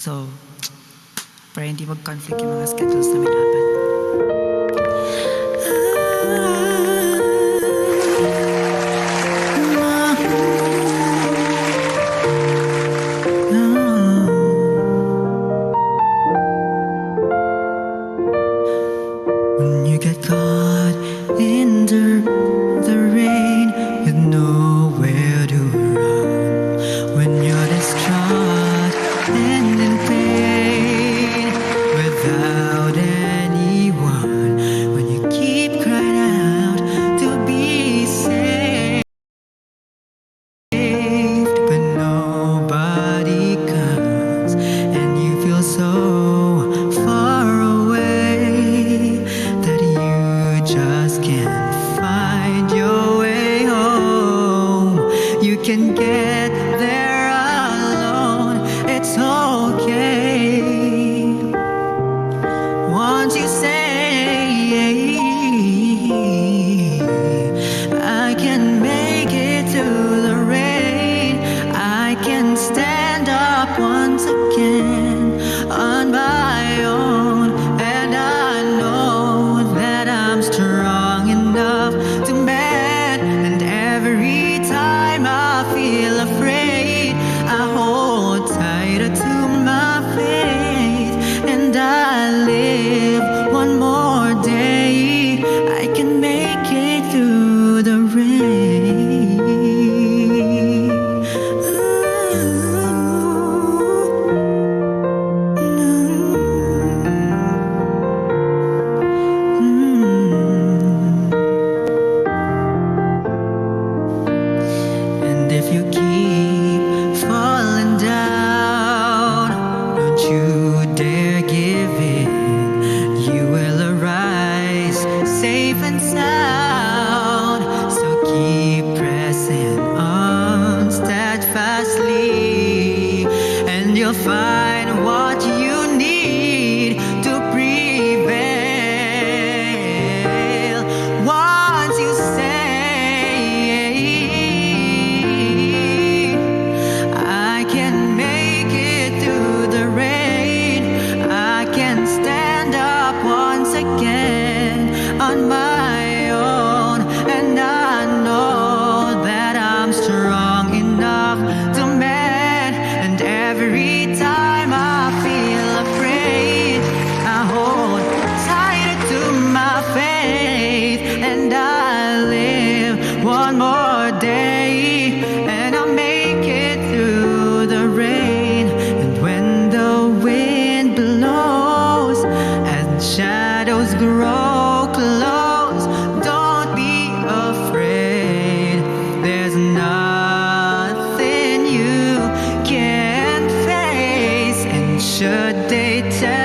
So, para hindi mag-conflict yung mga schedules namin apat. When you get caught in the rain with nowhere to run, when you're distraught and in pain without anyone, when you keep crying out to be saved, but nobody comes, and you feel so far away that you just can't find your way home. You can get there alone, it's okay. Once you say, I can make it through the rain, I can stand up once again on my own, and I know that I'm strong enough to mend. And every time I feel afraid, I hold tighter to my faith, and I live one more day. I can make it through the rain. And if you keep falling down, don't you dare give in. You will arise safe and sound. So keep pressing on steadfastly, and you'll find what you need to prevail. Once you say, I can make it through the rain, I can stand up once again on my own, and I know that I'm strong enough to mend. And every time I feel afraid, I hold tighter to my faith, and I live one more day, and I'll make it through the rain. And when the wind blows and shadows grow close, don't be afraid. There's nothing you can't face, and should they tell